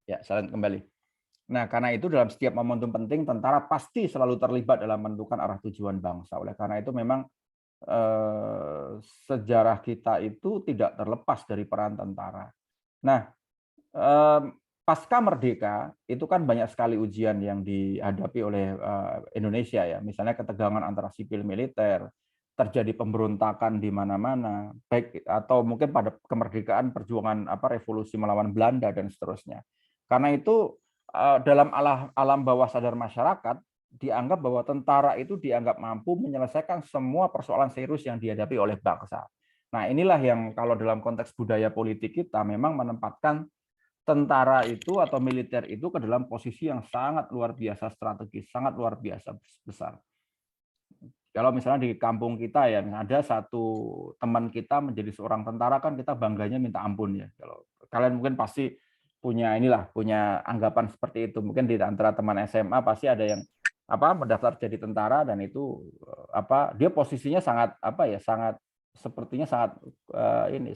Ya, silent kembali. Nah, karena itu dalam setiap momentum penting, tentara pasti selalu terlibat dalam menentukan arah tujuan bangsa. Oleh karena itu memang sejarah kita itu tidak terlepas dari peran tentara. Nah, pasca merdeka itu kan banyak sekali ujian yang dihadapi oleh Indonesia ya. Misalnya ketegangan antara sipil militer, terjadi pemberontakan di mana-mana, baik atau mungkin pada kemerdekaan perjuangan revolusi melawan Belanda dan seterusnya. Karena itu dalam alam bawah sadar masyarakat dianggap bahwa tentara itu dianggap mampu menyelesaikan semua persoalan serius yang dihadapi oleh bangsa. Nah, inilah yang kalau dalam konteks budaya politik kita memang menempatkan tentara itu atau militer itu ke dalam posisi yang sangat luar biasa strategis, sangat luar biasa besar. Kalau misalnya di kampung kita ya, ada satu teman kita menjadi seorang tentara kan kita bangganya minta ampun ya. Kalau kalian mungkin pasti punya punya anggapan seperti itu. Mungkin di antara teman SMA pasti ada yang mendaftar jadi tentara dan itu dia posisinya sangat sangat sepertinya sangat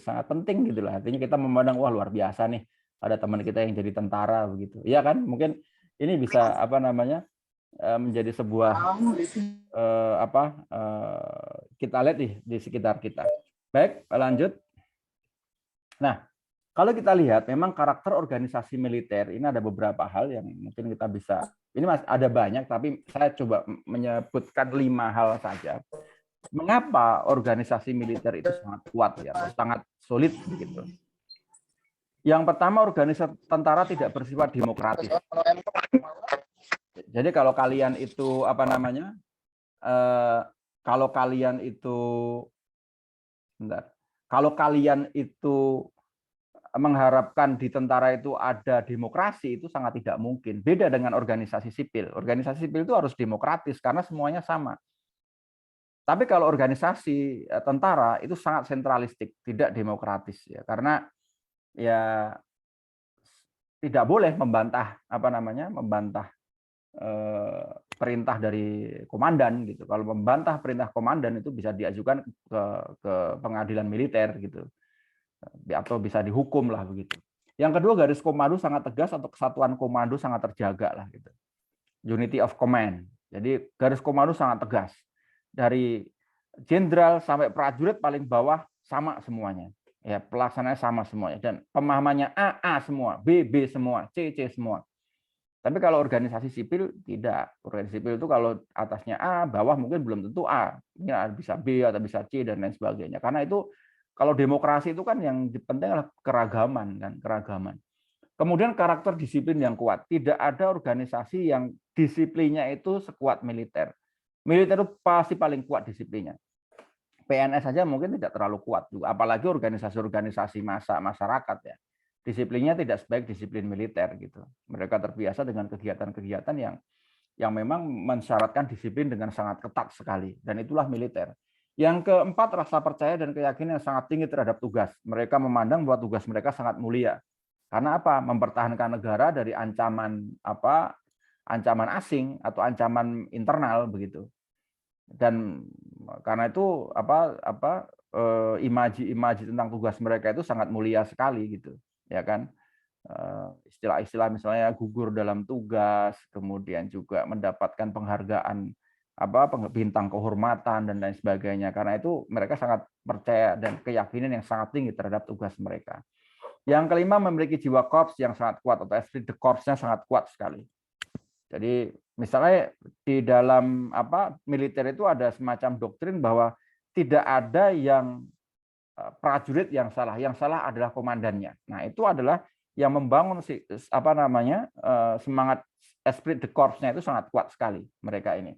sangat penting gitu lah. Artinya kita memandang wah luar biasa nih ada teman kita yang jadi tentara begitu. Iya kan? Mungkin ini bisa menjadi sebuah kita lihat di sekitar kita. Baik, lanjut. Nah, kalau kita lihat memang karakter organisasi militer ini ada beberapa hal yang mungkin kita bisa, ini ada banyak tapi saya coba menyebutkan 5 hal saja. Mengapa organisasi militer itu sangat kuat ya, atau sangat solid begitu. Yang pertama, organisasi tentara tidak bersifat demokratis. Jadi kalau kalian itu kalau kalian itu mengharapkan di tentara itu ada demokrasi, itu sangat tidak mungkin. Beda dengan organisasi sipil. Organisasi sipil itu harus demokratis karena semuanya sama. Tapi kalau organisasi tentara itu sangat sentralistik, tidak demokratis ya. Karena ya tidak boleh membantah perintah dari komandan gitu. Kalau membantah perintah komandan itu bisa diajukan ke pengadilan militer gitu, atau bisa dihukum lah begitu. Yang kedua, garis komando sangat tegas atau kesatuan komando sangat terjaga lah gitu. Unity of command. Jadi garis komando sangat tegas. Dari jenderal sampai prajurit paling bawah sama semuanya. Ya, pelaksananya sama semuanya dan pemahamannya A semua, B semua, C semua. Tapi kalau organisasi sipil tidak. Organisasi sipil itu kalau atasnya A, bawah mungkin belum tentu A. Ini bisa B atau bisa C dan lain sebagainya. Karena itu kalau demokrasi itu kan yang penting adalah keragaman kan, keragaman. Kemudian karakter disiplin yang kuat. Tidak ada organisasi yang disiplinnya itu sekuat militer. Militer itu pasti paling kuat disiplinnya. PNS saja mungkin tidak terlalu kuat juga, apalagi organisasi-organisasi masyarakat ya. Disiplinnya tidak sebaik disiplin militer gitu. Mereka terbiasa dengan kegiatan-kegiatan yang memang mensyaratkan disiplin dengan sangat ketat sekali, dan itulah militer. Yang keempat, rasa percaya dan keyakinan yang sangat tinggi terhadap tugas. Mereka memandang bahwa tugas mereka sangat mulia. Karena apa? Mempertahankan negara dari ancaman ancaman asing atau ancaman internal begitu. Dan karena itu imaji tentang tugas mereka itu sangat mulia sekali gitu, ya kan? Istilah-istilah misalnya gugur dalam tugas, kemudian juga mendapatkan penghargaan bintang kehormatan dan lain sebagainya. Karena itu mereka sangat percaya dan keyakinan yang sangat tinggi terhadap tugas mereka. Yang kelima, memiliki jiwa korps yang sangat kuat atau esprit de corps-nya sangat kuat sekali. Jadi misalnya di dalam militer itu ada semacam doktrin bahwa tidak ada yang prajurit yang salah adalah komandannya. Nah, itu adalah yang membangun semangat esprit de corps-nya itu sangat kuat sekali mereka ini.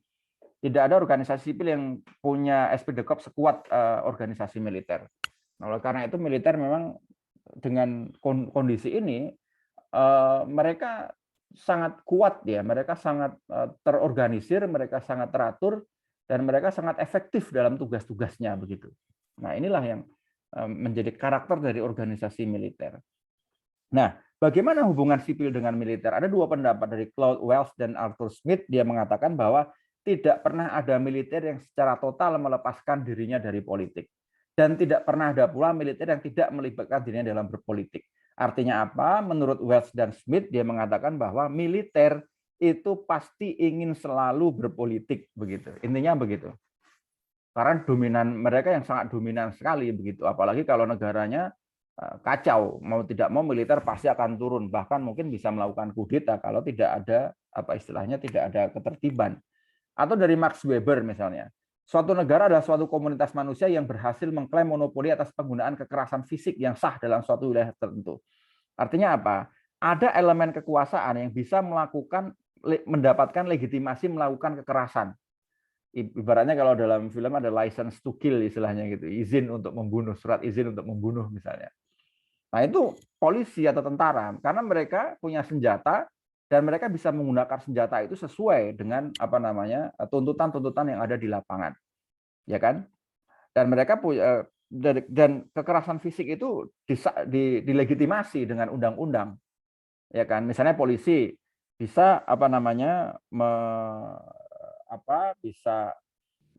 Tidak ada organisasi sipil yang punya esprit de corps sekuat organisasi militer. Nah, oleh karena itu militer memang dengan kondisi ini mereka sangat kuat ya, mereka sangat terorganisir, mereka sangat teratur, dan mereka sangat efektif dalam tugas-tugasnya begitu. Nah, inilah yang menjadi karakter dari organisasi militer. Nah, bagaimana hubungan sipil dengan militer? Ada dua pendapat dari Claude Wells dan Arthur Smith. Dia mengatakan bahwa tidak pernah ada militer yang secara total melepaskan dirinya dari politik. Dan tidak pernah ada pula militer yang tidak melibatkan dirinya dalam berpolitik. Artinya apa? Menurut Wells dan Smith, dia mengatakan bahwa militer itu pasti ingin selalu berpolitik, begitu. Intinya begitu. Karena dominan mereka yang sangat dominan sekali begitu. Apalagi kalau negaranya kacau, mau tidak mau militer pasti akan turun, bahkan mungkin bisa melakukan kudeta kalau tidak ada apa istilahnya tidak ada ketertiban. Atau dari Max Weber misalnya, suatu negara adalah suatu komunitas manusia yang berhasil mengklaim monopoli atas penggunaan kekerasan fisik yang sah dalam suatu wilayah tertentu. Artinya apa? Ada elemen kekuasaan yang bisa mendapatkan legitimasi melakukan kekerasan. Ibaratnya kalau dalam film ada license to kill istilahnya gitu, izin untuk membunuh, surat izin untuk membunuh misalnya. Nah, itu polisi atau tentara karena mereka punya senjata dan mereka bisa menggunakan senjata itu sesuai dengan apa namanya tuntutan-tuntutan yang ada di lapangan. Ya kan? Dan mereka punya dan kekerasan fisik itu dilegitimasi dengan undang-undang. Ya kan? Misalnya polisi bisa apa namanya bisa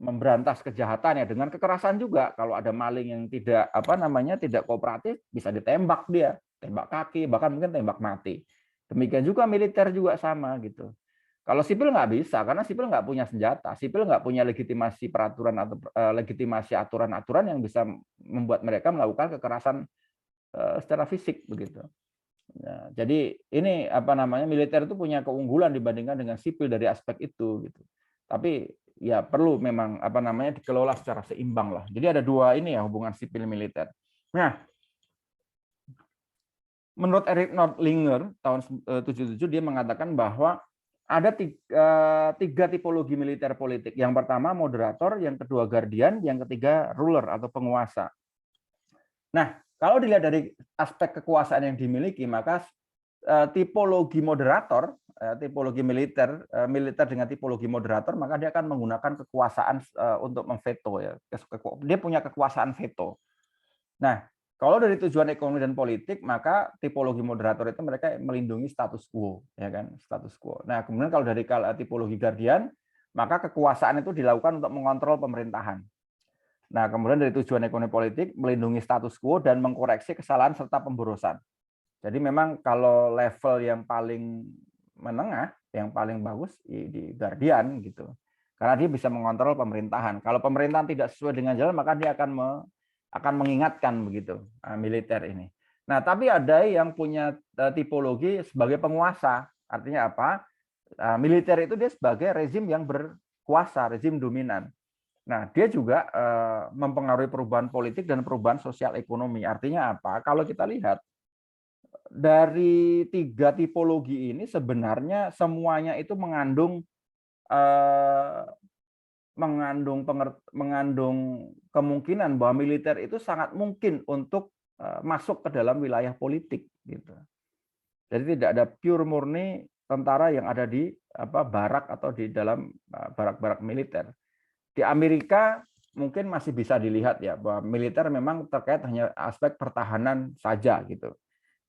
memberantas kejahatan ya dengan kekerasan juga. Kalau ada maling yang tidak apa namanya tidak kooperatif bisa ditembak dia, tembak kaki, bahkan mungkin tembak mati. Demikian juga militer juga sama gitu. Kalau sipil nggak bisa karena sipil nggak punya senjata, sipil nggak punya legitimasi peraturan atau legitimasi aturan-aturan yang bisa membuat mereka melakukan kekerasan secara fisik begitu. Nah, jadi ini apa namanya militer itu punya keunggulan dibandingkan dengan sipil dari aspek itu gitu. Tapi ya perlu memang apa namanya dikelola secara seimbang lah. Jadi ada dua ini ya hubungan sipil militer. Nah, menurut Eric Nordlinger tahun 77 dia mengatakan bahwa ada tiga tipologi militer politik. Yang pertama moderator, yang kedua guardian, yang ketiga ruler atau penguasa. Nah, kalau dilihat dari aspek kekuasaan yang dimiliki, maka tipologi moderator, tipologi militer dengan tipologi moderator, maka dia akan menggunakan kekuasaan untuk memveto ya. Dia punya kekuasaan veto. Nah, kalau dari tujuan ekonomi dan politik, maka tipologi moderator itu mereka melindungi status quo, ya kan, status quo. Nah, kemudian kalau dari tipologi guardian, maka kekuasaan itu dilakukan untuk mengontrol pemerintahan. Nah, kemudian dari tujuan ekonomi politik, melindungi status quo dan mengkoreksi kesalahan serta pemborosan. Jadi memang kalau level yang paling menengah, yang paling bagus di guardian gitu. Karena dia bisa mengontrol pemerintahan. Kalau pemerintahan tidak sesuai dengan jalan, maka dia akan mengingatkan begitu militer ini. Nah, tapi ada yang punya tipologi sebagai penguasa. Artinya apa? Militer itu dia sebagai rezim yang berkuasa, rezim dominan. Nah, dia juga mempengaruhi perubahan politik dan perubahan sosial ekonomi. Artinya apa? Kalau kita lihat dari tiga tipologi ini sebenarnya semuanya itu mengandung kemungkinan bahwa militer itu sangat mungkin untuk masuk ke dalam wilayah politik gitu. Jadi tidak ada pure murni tentara yang ada di barak atau di dalam barak-barak militer. Di Amerika mungkin masih bisa dilihat ya bahwa militer memang terkait hanya aspek pertahanan saja gitu.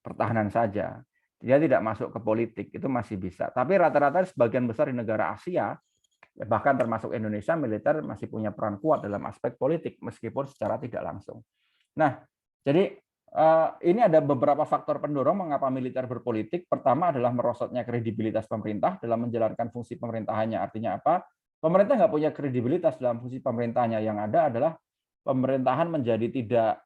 Pertahanan saja. Dia tidak masuk ke politik, itu masih bisa. Tapi rata-rata sebagian besar di negara Asia bahkan termasuk Indonesia, militer masih punya peran kuat dalam aspek politik meskipun secara tidak langsung. Nah, jadi ini ada beberapa faktor pendorong mengapa militer berpolitik. Pertama adalah merosotnya kredibilitas pemerintah dalam menjalankan fungsi pemerintahannya. Artinya apa? Pemerintah nggak punya kredibilitas dalam fungsi pemerintahnya. Yang ada adalah pemerintahan menjadi tidak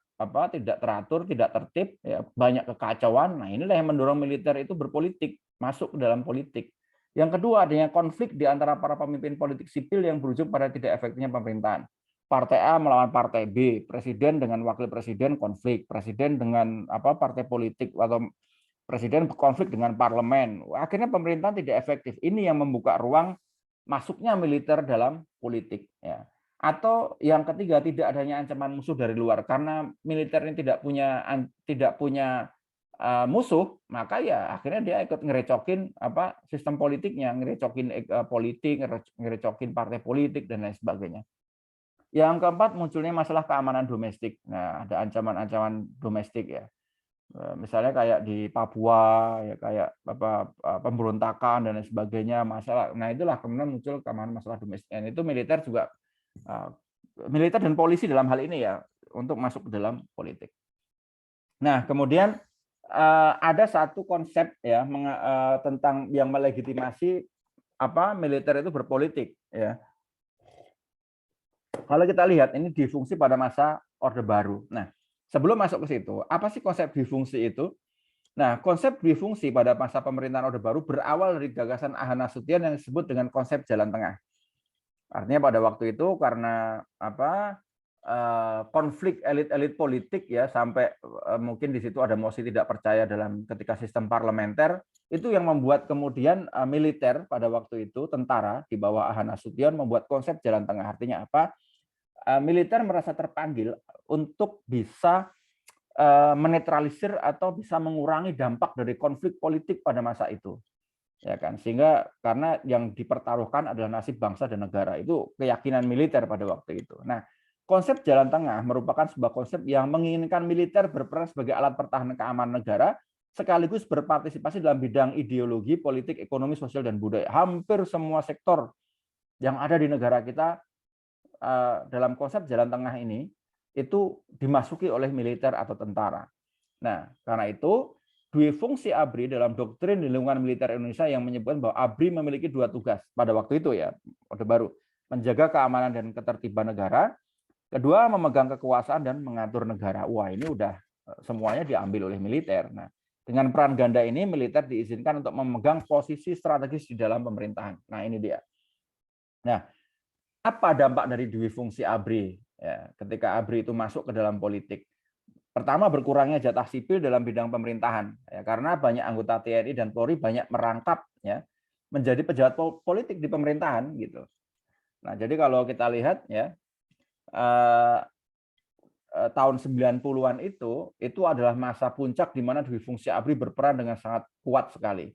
teratur, tidak tertib, ya, banyak kekacauan. Nah, inilah yang mendorong militer itu berpolitik, masuk ke dalam politik. Yang kedua, adanya konflik di antara para pemimpin politik sipil yang berujung pada tidak efektifnya pemerintahan. Partai A melawan partai B, presiden dengan wakil presiden konflik, presiden dengan partai politik atau presiden konflik dengan parlemen. Akhirnya pemerintahan tidak efektif. Ini yang membuka ruang masuknya militer dalam politik. Ya. Atau yang ketiga, tidak adanya ancaman musuh dari luar karena militer ini tidak punya musuh, maka ya akhirnya dia ikut ngerecokin sistem politiknya, ngerecokin politik, ngerecokin partai politik dan lain sebagainya. Yang keempat, munculnya masalah keamanan domestik. Nah, ada ancaman-ancaman domestik ya. Misalnya kayak di Papua ya, kayak pemberontakan dan lain sebagainya, masalah. Nah, itulah kemudian muncul keamanan masalah domestik. Dan itu militer juga militer dan polisi dalam hal ini ya untuk masuk ke dalam politik. Nah, kemudian ada satu konsep ya tentang yang melegitimasi militer itu berpolitik ya. Kalau kita lihat ini difungsi pada masa Orde Baru. Nah, sebelum masuk ke situ, apa sih konsep difungsi itu? Nah, konsep difungsi pada masa pemerintahan Orde Baru berawal dari gagasan Aha Nasution yang disebut dengan konsep jalan tengah. Artinya pada waktu itu karena konflik elit-elit politik ya, sampai mungkin di situ ada mosi tidak percaya dalam ketika sistem parlementer, itu yang membuat kemudian militer pada waktu itu, tentara di bawah Aha Nasution membuat konsep jalan tengah. Artinya apa? Militer merasa terpanggil untuk bisa menetralisir atau bisa mengurangi dampak dari konflik politik pada masa itu, ya kan? Sehingga karena yang dipertaruhkan adalah nasib bangsa dan negara, itu keyakinan militer pada waktu itu. Nah, konsep jalan tengah merupakan sebuah konsep yang menginginkan militer berperan sebagai alat pertahanan keamanan negara sekaligus berpartisipasi dalam bidang ideologi, politik, ekonomi, sosial, dan budaya. Hampir semua sektor yang ada di negara kita dalam konsep jalan tengah ini itu dimasuki oleh militer atau tentara. Nah, karena itu dua fungsi ABRI dalam doktrin di lingkungan militer Indonesia yang menyebutkan bahwa ABRI memiliki dua tugas pada waktu itu ya, Orde Baru, menjaga keamanan dan ketertiban negara, kedua memegang kekuasaan dan mengatur negara. Wah, ini udah semuanya diambil oleh militer. Nah, dengan peran ganda ini militer diizinkan untuk memegang posisi strategis di dalam pemerintahan. Nah, ini dia. Nah, apa dampak dari dua fungsi ABRI ya, ketika ABRI itu masuk ke dalam politik? Pertama, berkurangnya jatah sipil dalam bidang pemerintahan ya, karena banyak anggota TNI dan Polri banyak merangkap ya menjadi pejabat politik di pemerintahan gitu. Nah, jadi kalau kita lihat ya tahun 90-an itu adalah masa puncak di mana dua fungsi ABRI berperan dengan sangat kuat sekali.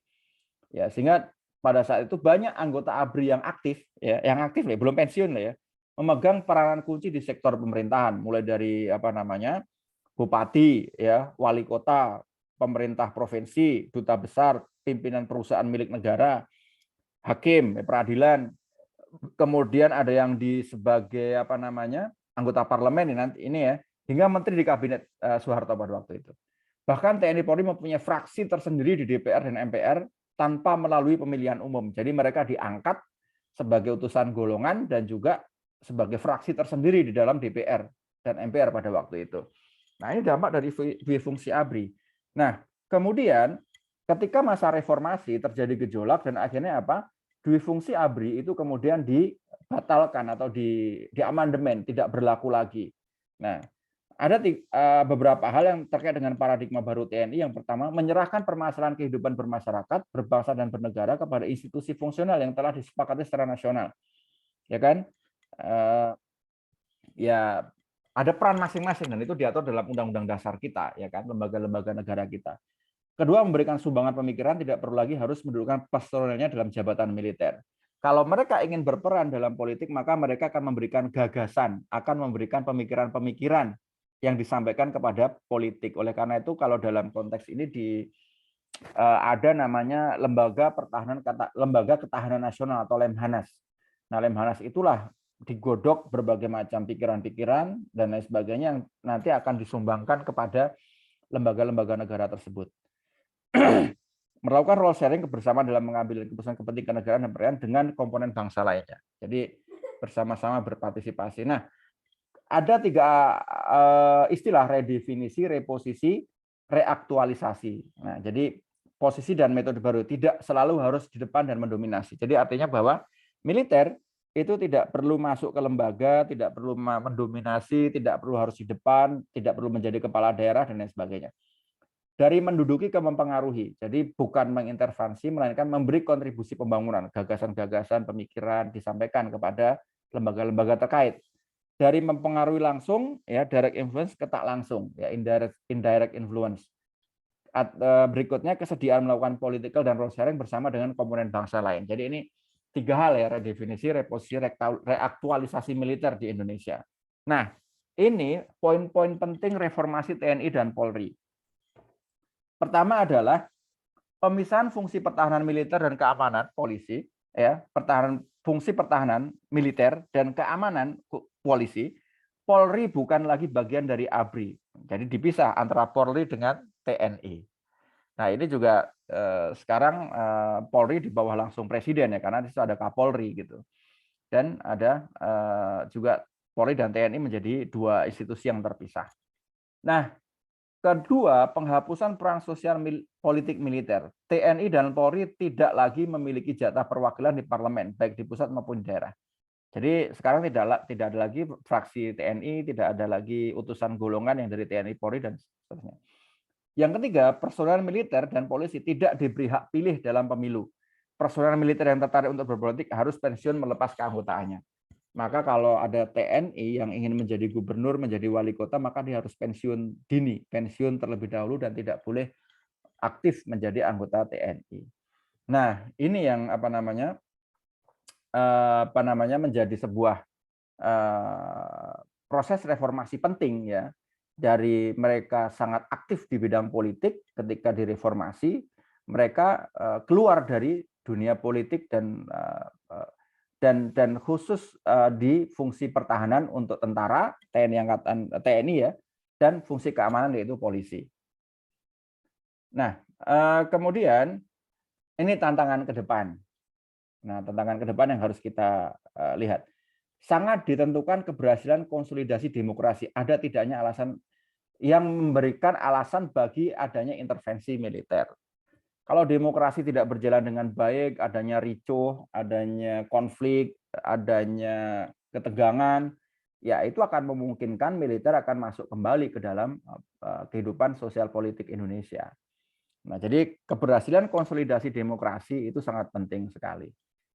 Ya, sehingga pada saat itu banyak anggota ABRI yang aktif ya, belum pensiun ya, memegang peranan kunci di sektor pemerintahan, mulai dari bupati ya, wali kota, pemerintah provinsi, duta besar, pimpinan perusahaan milik negara, hakim, peradilan, kemudian ada yang sebagai anggota parlemen ini ya, hingga menteri di kabinet Soeharto pada waktu itu. Bahkan TNI Polri mempunyai fraksi tersendiri di DPR dan MPR tanpa melalui pemilihan umum. Jadi mereka diangkat sebagai utusan golongan dan juga sebagai fraksi tersendiri di dalam DPR dan MPR pada waktu itu. Nah, ini dampak dari fungsi ABRI. Nah, kemudian ketika masa reformasi terjadi gejolak dan akhirnya dua fungsi ABRI itu kemudian dibatalkan atau diamandemen, tidak berlaku lagi. Nah, ada beberapa hal yang terkait dengan paradigma baru TNI. Yang pertama, menyerahkan permasalahan kehidupan bermasyarakat, berbangsa dan bernegara kepada institusi fungsional yang telah disepakati secara nasional. Ya kan? Ya, ada peran masing-masing dan itu diatur dalam Undang-Undang Dasar kita, ya kan, lembaga-lembaga negara kita. Kedua, memberikan sumbangan pemikiran, tidak perlu lagi harus mendudukan personelnya dalam jabatan militer. Kalau mereka ingin berperan dalam politik, maka mereka akan memberikan gagasan, akan memberikan pemikiran-pemikiran yang disampaikan kepada politik. Oleh karena itu, kalau dalam konteks ini ada namanya Lembaga Ketahanan Nasional atau Lemhanas. Nah, Lemhanas itulah digodok berbagai macam pikiran-pikiran dan lain sebagainya yang nanti akan disumbangkan kepada lembaga-lembaga negara tersebut. Melakukan role sharing kebersamaan dalam mengambil keputusan kepentingan kenegaraan dan perayaan dengan komponen bangsa lainnya. Jadi bersama-sama berpartisipasi. Nah, ada tiga istilah: redefinisi, reposisi, reaktualisasi. Nah, jadi posisi dan metode baru tidak selalu harus di depan dan mendominasi. Jadi artinya bahwa militer itu tidak perlu masuk ke lembaga, tidak perlu mendominasi, tidak perlu harus di depan, tidak perlu menjadi kepala daerah dan lain sebagainya. Dari menduduki ke mempengaruhi. Jadi bukan mengintervensi, melainkan memberi kontribusi pembangunan, gagasan-gagasan, pemikiran disampaikan kepada lembaga-lembaga terkait. Dari mempengaruhi langsung, ya direct influence, ke tak langsung, ya indirect influence. Berikutnya kesediaan melakukan political dan role sharing bersama dengan komponen bangsa lain. Jadi ini tiga hal ya, redefinisi, reposisi, reaktualisasi militer di Indonesia. Nah, ini poin-poin penting reformasi TNI dan Polri. Pertama adalah pemisahan fungsi pertahanan militer dan keamanan polisi, ya, fungsi pertahanan militer dan keamanan polisi. Polri bukan lagi bagian dari ABRI. Jadi dipisah antara Polri dengan TNI. Nah, ini juga sekarang Polri di bawah langsung Presiden ya, karena di situ ada Kapolri gitu. Dan ada juga Polri dan TNI menjadi dua institusi yang terpisah. Nah, kedua, penghapusan peran sosial politik militer. TNI dan Polri tidak lagi memiliki jatah perwakilan di parlemen, baik di pusat maupun di daerah. Jadi sekarang tidak ada lagi fraksi TNI, tidak ada lagi utusan golongan yang dari TNI, Polri, dan seterusnya. Yang ketiga, personel militer dan polisi tidak diberi hak pilih dalam pemilu. Personel militer yang tertarik untuk berpolitik harus pensiun melepas keanggotaannya. Maka kalau ada TNI yang ingin menjadi gubernur, menjadi wali kota, maka dia harus pensiun dini, pensiun terlebih dahulu dan tidak boleh aktif menjadi anggota TNI. Nah, ini yang menjadi sebuah proses reformasi penting ya. Dari mereka sangat aktif di bidang politik ketika direformasi, mereka keluar dari dunia politik dan khusus di fungsi pertahanan untuk tentara, TNI ya, dan fungsi keamanan yaitu polisi. Nah, kemudian ini tantangan ke depan. Nah, tantangan ke depan yang harus kita lihat. Sangat ditentukan keberhasilan konsolidasi demokrasi. Ada tidaknya alasan yang memberikan alasan bagi adanya intervensi militer. Kalau demokrasi tidak berjalan dengan baik, adanya ricuh, adanya konflik, adanya ketegangan, ya itu akan memungkinkan militer akan masuk kembali ke dalam kehidupan sosial politik Indonesia. Nah, jadi keberhasilan konsolidasi demokrasi itu sangat penting sekali.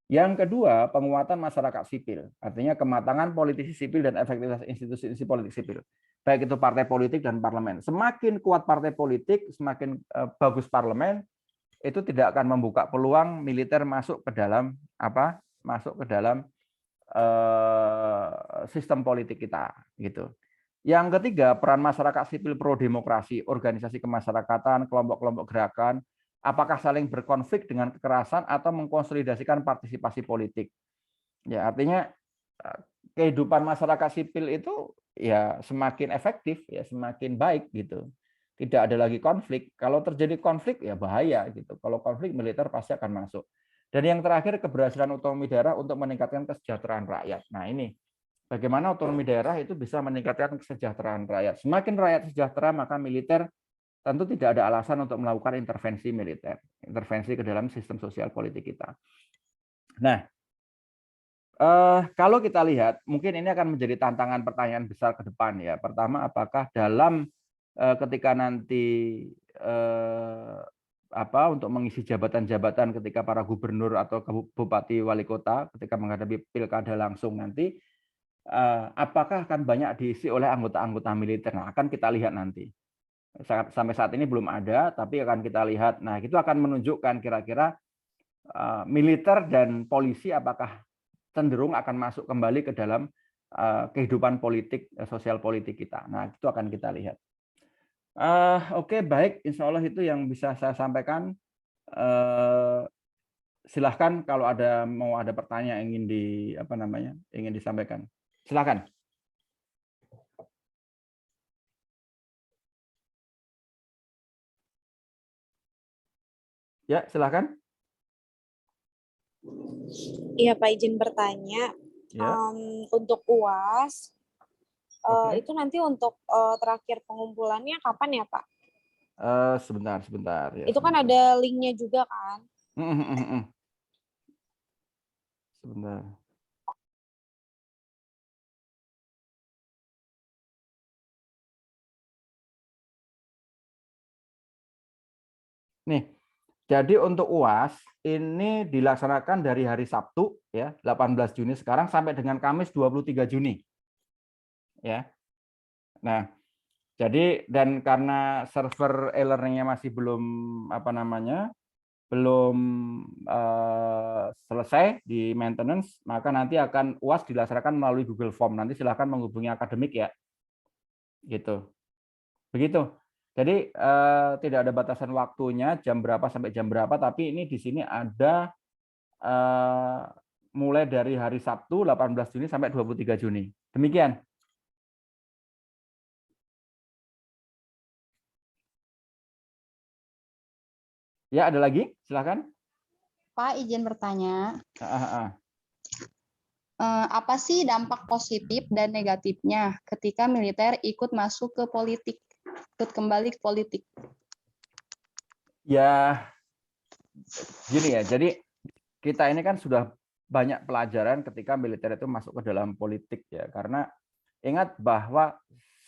Yang kedua, penguatan masyarakat sipil, artinya kematangan politisi sipil dan efektivitas institusi politik sipil, baik itu partai politik dan parlemen. Semakin kuat partai politik, semakin bagus parlemen, itu tidak akan membuka peluang militer masuk ke dalam sistem politik kita, gitu. Yang ketiga, peran masyarakat sipil pro demokrasi, organisasi kemasyarakatan, kelompok-kelompok gerakan, apakah saling berkonflik dengan kekerasan atau mengkonsolidasikan partisipasi politik. Ya, artinya kehidupan masyarakat sipil itu ya semakin efektif, ya semakin baik gitu. Tidak ada lagi konflik. Kalau terjadi konflik ya bahaya gitu. Kalau konflik militer pasti akan masuk. Dan yang terakhir, keberhasilan otonomi daerah untuk meningkatkan kesejahteraan rakyat. Nah, ini bagaimana otonomi daerah itu bisa meningkatkan kesejahteraan rakyat. Semakin rakyat sejahtera, maka militer tentu tidak ada alasan untuk melakukan intervensi militer, intervensi ke dalam sistem sosial politik kita. Nah, kalau kita lihat, mungkin ini akan menjadi tantangan pertanyaan besar ke depan ya. Pertama, apakah dalam ketika nanti untuk mengisi jabatan-jabatan ketika para gubernur atau bupati wali kota ketika menghadapi pilkada langsung nanti, apakah akan banyak diisi oleh anggota-anggota militer? Nah, akan kita lihat nanti. Sampai saat ini belum ada, tapi akan kita lihat. Nah, itu akan menunjukkan kira-kira militer dan polisi apakah cenderung akan masuk kembali ke dalam kehidupan politik, sosial politik kita. Nah, itu akan kita lihat. Oke, baik. Insya Allah itu yang bisa saya sampaikan. Silahkan kalau mau ada pertanyaan ingin ingin disampaikan. Silahkan. Ya, silahkan. Iya, Pak, izin bertanya. Ya. Untuk UAS, Oke. itu nanti untuk terakhir pengumpulannya kapan ya, Pak? Sebentar. Ya, itu kan sebentar. ada linknya juga kan? Sebentar. Nih, jadi untuk UAS ini dilaksanakan dari hari Sabtu ya 18 Juni sekarang sampai dengan Kamis 23 Juni. Ya. Nah, jadi dan karena server e-learning-nya masih belum belum selesai di maintenance, maka nanti akan UAS dilaksanakan melalui Google Form. Nanti silahkan menghubungi akademik ya. Gitu. Begitu. Jadi tidak ada batasan waktunya jam berapa sampai jam berapa, tapi ini di sini ada mulai dari hari Sabtu 18 Juni sampai 23 Juni. Demikian. Ya, ada lagi? Silakan. Pak, izin bertanya. Ah, ah, ah. Apa sih dampak positif dan negatifnya ketika militer ikut masuk ke politik, ikut kembali ke politik? Ya, gini ya. Jadi kita ini kan sudah banyak pelajaran ketika militer itu masuk ke dalam politik ya. Karena ingat bahwa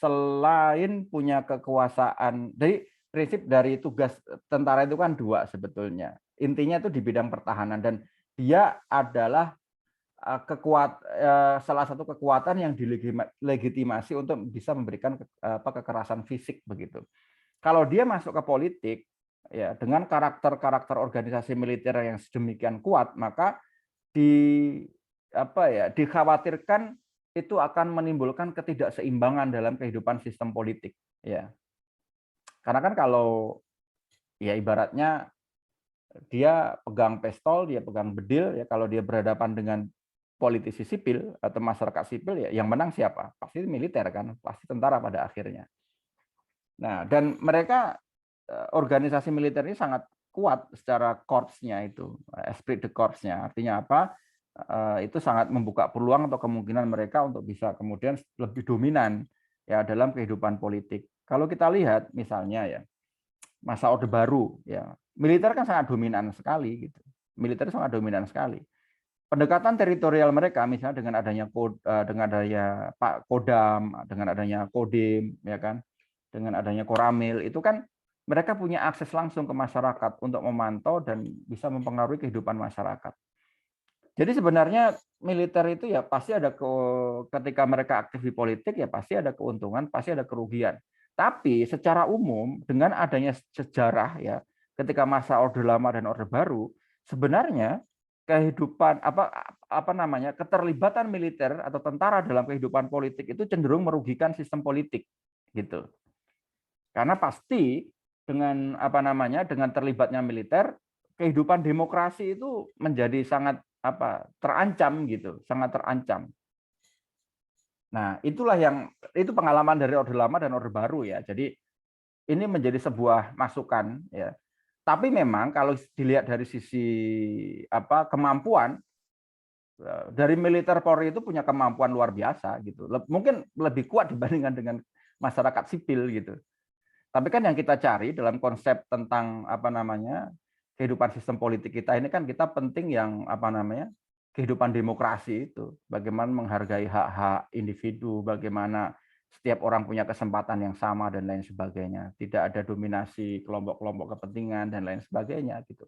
selain punya kekuasaan, jadi prinsip dari tugas tentara itu kan dua sebetulnya. Intinya itu di bidang pertahanan dan dia adalah salah satu kekuatan yang dilegitimasi untuk bisa memberikan kekerasan fisik begitu. Kalau dia masuk ke politik ya dengan karakter organisasi militer yang sedemikian kuat, maka dikhawatirkan itu akan menimbulkan ketidakseimbangan dalam kehidupan sistem politik ya. Karena kan kalau ya ibaratnya dia pegang pistol, dia pegang bedil ya, kalau dia berhadapan dengan politisi sipil atau masyarakat sipil ya yang menang siapa? Pasti militer kan, pasti tentara pada akhirnya. Nah, dan mereka organisasi militer ini sangat kuat secara korpsnya itu, esprit de corps-nya. Artinya apa? Itu sangat membuka peluang atau kemungkinan mereka untuk bisa kemudian lebih dominan ya dalam kehidupan politik. Kalau kita lihat misalnya ya masa Orde Baru ya, militer kan sangat dominan sekali gitu. Militer sangat dominan sekali. Pendekatan teritorial mereka misalnya dengan adanya Pak Kodam, dengan adanya Kodim ya kan, dengan adanya Koramil itu kan mereka punya akses langsung ke masyarakat untuk memantau dan bisa mempengaruhi kehidupan masyarakat. Jadi sebenarnya militer itu ya pasti ada ketika mereka aktif di politik ya pasti ada keuntungan, pasti ada kerugian. Tapi secara umum dengan adanya sejarah ya ketika masa Orde Lama dan Orde Baru sebenarnya kehidupan keterlibatan militer atau tentara dalam kehidupan politik itu cenderung merugikan sistem politik gitu. Karena pasti dengan dengan terlibatnya militer kehidupan demokrasi itu menjadi sangat terancam gitu, sangat terancam. Nah, itu pengalaman dari Orde Lama dan Orde Baru ya. Jadi ini menjadi sebuah masukan ya. Tapi memang kalau dilihat dari sisi kemampuan dari militer Polri itu punya kemampuan luar biasa gitu. Mungkin lebih kuat dibandingkan dengan masyarakat sipil gitu. Tapi kan yang kita cari dalam konsep tentang kehidupan sistem politik kita ini kan kita penting yang kehidupan demokrasi itu. Bagaimana menghargai hak-hak individu, bagaimana setiap orang punya kesempatan yang sama dan lain sebagainya. Tidak ada dominasi kelompok-kelompok kepentingan dan lain sebagainya gitu.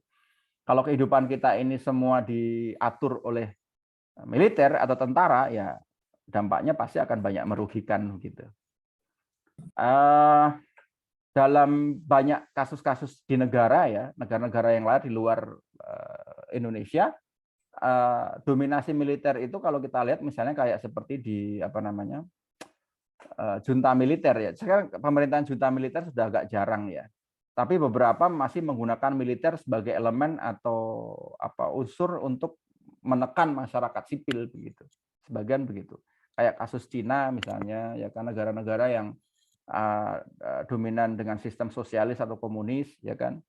Kalau kehidupan kita ini semua diatur oleh militer atau tentara, ya dampaknya pasti akan banyak merugikan gitu. Dalam banyak kasus-kasus di negara ya, negara-negara yang lain di luar Indonesia, dominasi militer itu kalau kita lihat misalnya kayak seperti di junta militer ya. Sekarang pemerintahan junta militer sudah agak jarang ya. Tapi beberapa masih menggunakan militer sebagai elemen atau unsur untuk menekan masyarakat sipil begitu. Sebagian begitu. Kayak kasus Cina misalnya ya kan negara-negara yang dominan dengan sistem sosialis atau komunis ya kan.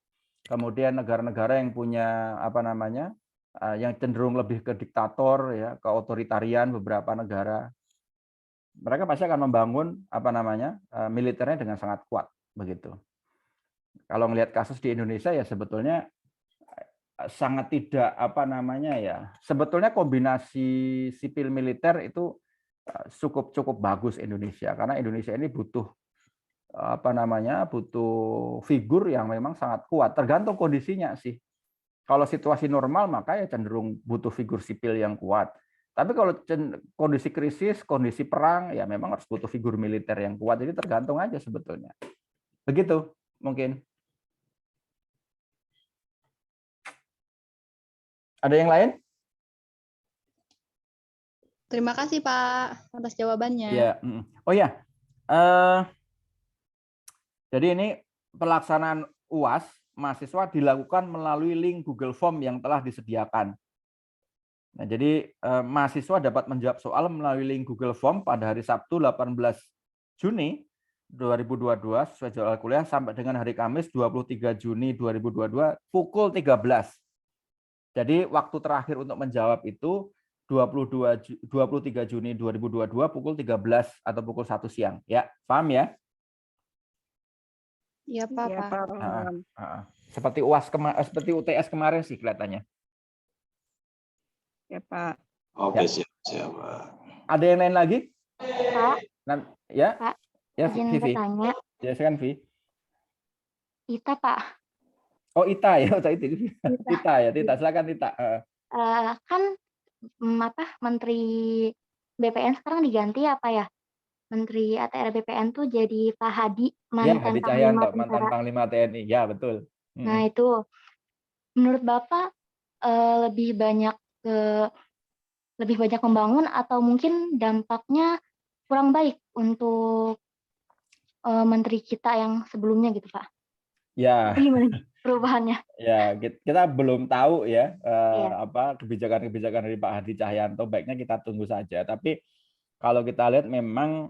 Kemudian negara-negara yang punya yang cenderung lebih ke diktator ya, ke otoritarian beberapa negara. Mereka pasti akan membangun militernya dengan sangat kuat begitu. Kalau melihat kasus di Indonesia ya sebetulnya sangat tidak sebetulnya kombinasi sipil militer itu cukup bagus Indonesia karena Indonesia ini butuh butuh figur yang memang sangat kuat tergantung kondisinya sih. Kalau situasi normal maka ya cenderung butuh figur sipil yang kuat. Tapi kalau kondisi krisis, kondisi perang, ya memang harus butuh figur militer yang kuat. Jadi tergantung aja sebetulnya. Begitu mungkin. Ada yang lain? Terima kasih Pak atas jawabannya. Ya. Oh ya. Jadi ini pelaksanaan UAS mahasiswa dilakukan melalui link Google Form yang telah disediakan. Nah, jadi mahasiswa dapat menjawab soal melalui link Google Form pada hari Sabtu 18 Juni 2022 sesuai jadwal kuliah sampai dengan hari Kamis 23 Juni 2022 pukul 13. Jadi waktu terakhir untuk menjawab itu 23 Juni 2022 pukul 13 atau pukul 1 siang. Ya, paham ya? Iya, Pak. Ya, Pak. Seperti seperti UTS kemarin sih kelihatannya. Ya, Pak. Oke, Ya. siap, Pak. Ada yang lain lagi? Pak, Ya, Pak, ya, izin Vivi. bertanya. Ya, silakan, Vi. Ita, Pak. Oh, Ita ya, itu. Tita ya, Tita. Silakan Tita. Kan Menteri BPN sekarang diganti apa ya? Menteri ATR BPN tuh jadi Pak Hadi, Ya, mantan Hadi Panglima Cahyanto, mantan Tentara. Panglima TNI. Ya, betul. Nah, itu menurut Bapak lebih banyak membangun atau mungkin dampaknya kurang baik untuk menteri kita yang sebelumnya gitu, Pak? Ya. Gimana perubahannya? Ya, kita belum tahu ya Iya. apa kebijakan-kebijakan dari Pak Hadi Cahyanto. Baiknya kita tunggu saja. Tapi kalau kita lihat memang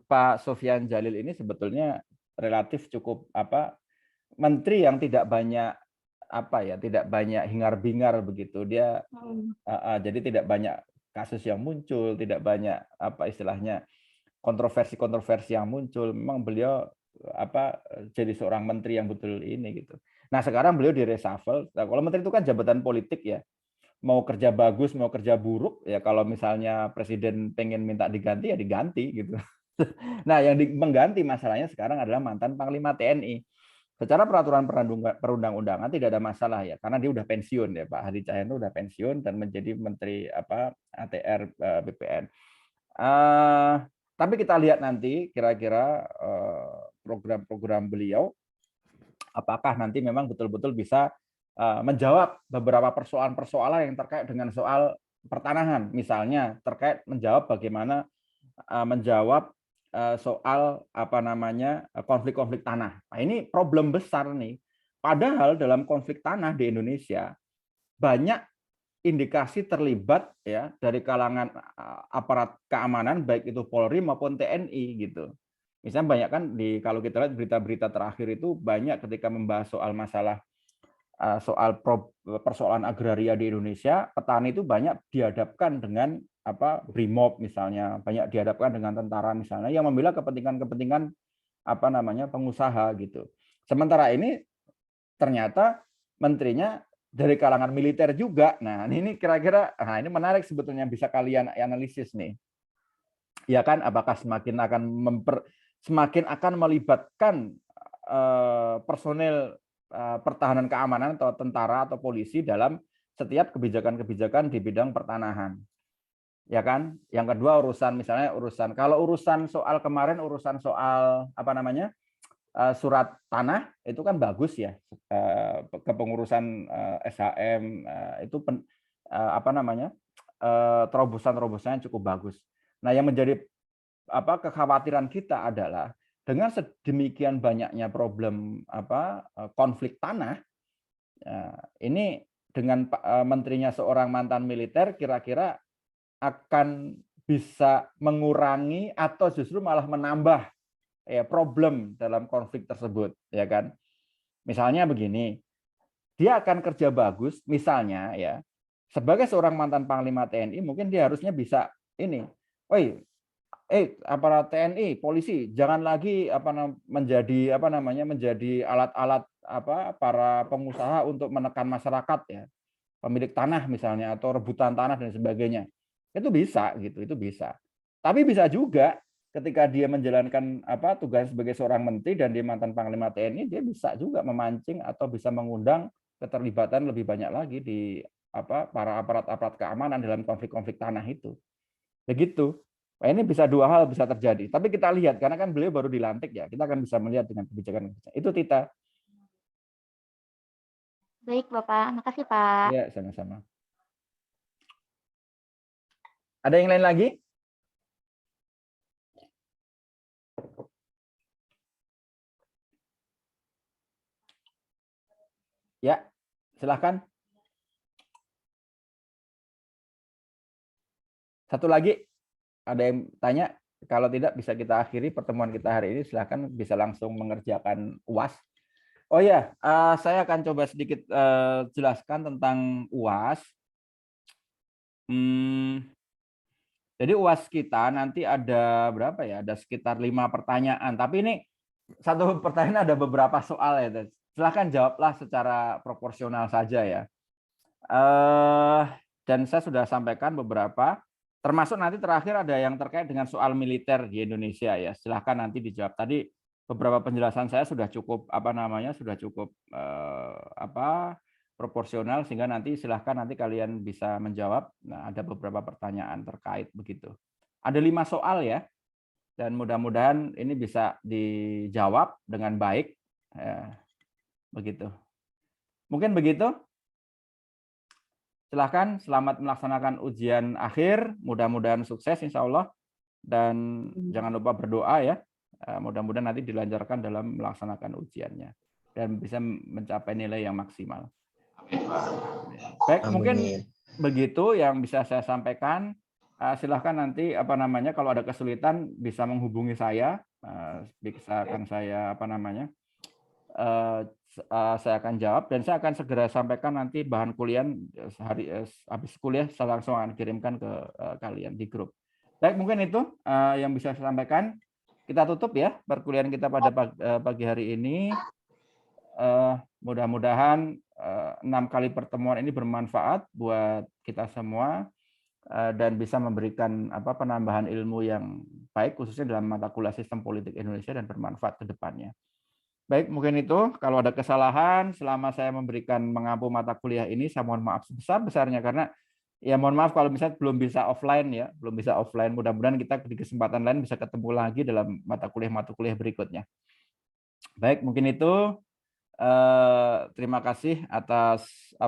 Pak Sofyan Djalil ini sebetulnya relatif cukup menteri yang tidak banyak tidak banyak hingar-bingar begitu. Dia jadi tidak banyak kasus yang muncul, tidak banyak istilahnya kontroversi-kontroversi yang muncul. Memang beliau jadi seorang menteri yang betul ini gitu. Nah, sekarang beliau di reshuffle. Nah, kalau menteri itu kan jabatan politik ya. Mau kerja bagus, mau kerja buruk ya, kalau misalnya presiden pengen minta diganti ya diganti gitu. Nah, yang mengganti masalahnya sekarang adalah mantan Panglima TNI. Secara peraturan perundang-undangan tidak ada masalah ya, karena dia udah pensiun ya, Pak Hadi Cahyanto udah pensiun dan menjadi menteri ATR BPN. Tapi kita lihat nanti kira-kira program-program beliau apakah nanti memang betul-betul bisa menjawab beberapa persoalan-persoalan yang terkait dengan soal pertanahan, misalnya terkait menjawab bagaimana menjawab soal konflik-konflik tanah. Nah, ini problem besar nih. Padahal dalam konflik tanah di Indonesia banyak indikasi terlibat ya dari kalangan aparat keamanan baik itu Polri maupun TNI gitu. Misalnya banyak kan kalau kita lihat berita-berita terakhir itu banyak ketika membahas soal masalah persoalan agraria di Indonesia, petani itu banyak dihadapkan dengan BRIMOB misalnya, banyak dihadapkan dengan tentara misalnya yang membela kepentingan-kepentingan pengusaha gitu. Sementara ini ternyata menterinya dari kalangan militer juga. Nah, ini kira-kira ini menarik sebetulnya bisa kalian analisis nih. Ya kan, apakah semakin akan melibatkan personel pertahanan keamanan atau tentara atau polisi dalam setiap kebijakan-kebijakan di bidang pertanahan. Ya kan? Yang kedua kalau urusan soal kemarin soal surat tanah itu kan bagus ya, kepengurusan SHM itu terobosan-terobosannya cukup bagus. Nah, yang menjadi kekhawatiran kita adalah dengan sedemikian banyaknya problem konflik tanah, ini dengan menterinya seorang mantan militer kira-kira akan bisa mengurangi atau justru malah menambah problem dalam konflik tersebut, ya kan? Misalnya begini, dia akan kerja bagus, misalnya ya, sebagai seorang mantan Panglima TNI mungkin dia harusnya bisa aparat TNI, polisi, jangan lagi menjadi alat-alat para pengusaha untuk menekan masyarakat ya, pemilik tanah misalnya atau rebutan tanah dan sebagainya. Itu bisa gitu, itu bisa. Tapi bisa juga ketika dia menjalankan tugas sebagai seorang menteri dan dia mantan Panglima TNI, dia bisa juga memancing atau bisa mengundang keterlibatan lebih banyak lagi di para aparat-aparat keamanan dalam konflik-konflik tanah itu. Begitu. Nah, ini bisa dua hal bisa terjadi. Tapi kita lihat karena kan beliau baru dilantik ya, kita akan bisa melihat dengan kebijakan. Itu Tita. Baik, Bapak. Makasih, Pak. Ya, sama-sama. Ada yang lain lagi? Ya, silahkan. Satu lagi, ada yang tanya? Kalau tidak bisa kita akhiri pertemuan kita hari ini. Silahkan bisa langsung mengerjakan UAS. Oh ya, saya akan coba sedikit jelaskan tentang UAS. Jadi UAS kita nanti ada berapa ya? Ada sekitar 5 pertanyaan. Tapi ini satu pertanyaan ada beberapa soal ya. Silahkan jawablah secara proporsional saja ya. Dan saya sudah sampaikan beberapa. Termasuk nanti terakhir ada yang terkait dengan soal militer di Indonesia ya. Silahkan nanti dijawab. Tadi beberapa penjelasan saya sudah cukup proporsional sehingga nanti silahkan nanti kalian bisa menjawab. Nah, ada beberapa pertanyaan terkait begitu. Ada 5 soal ya, dan mudah-mudahan ini bisa dijawab dengan baik. Ya, begitu. Mungkin begitu. Silahkan, selamat melaksanakan ujian akhir. Mudah-mudahan sukses insya Allah. Dan jangan lupa berdoa ya. Mudah-mudahan nanti dilancarkan dalam melaksanakan ujiannya. Dan bisa mencapai nilai yang maksimal. Baik, mungkin begitu yang bisa saya sampaikan. Silahkan nanti kalau ada kesulitan bisa menghubungi saya. Bisa akan saya saya akan jawab dan saya akan segera sampaikan nanti bahan kuliah habis kuliah saya langsung akan kirimkan ke kalian di grup. Baik, mungkin itu yang bisa saya sampaikan. Kita tutup ya perkuliahan kita pada pagi hari ini. Mudah-mudahan 6 kali pertemuan ini bermanfaat buat kita semua dan bisa memberikan penambahan ilmu yang baik khususnya dalam mata kuliah Sistem Politik Indonesia dan bermanfaat ke depannya. Baik, mungkin itu. Kalau ada kesalahan selama saya mengampu mata kuliah ini, saya mohon maaf sebesar-besarnya karena ya mohon maaf kalau misalnya belum bisa offline ya, belum bisa offline. Mudah-mudahan kita di kesempatan lain bisa ketemu lagi dalam mata kuliah berikutnya. Baik, mungkin itu. Terima kasih atas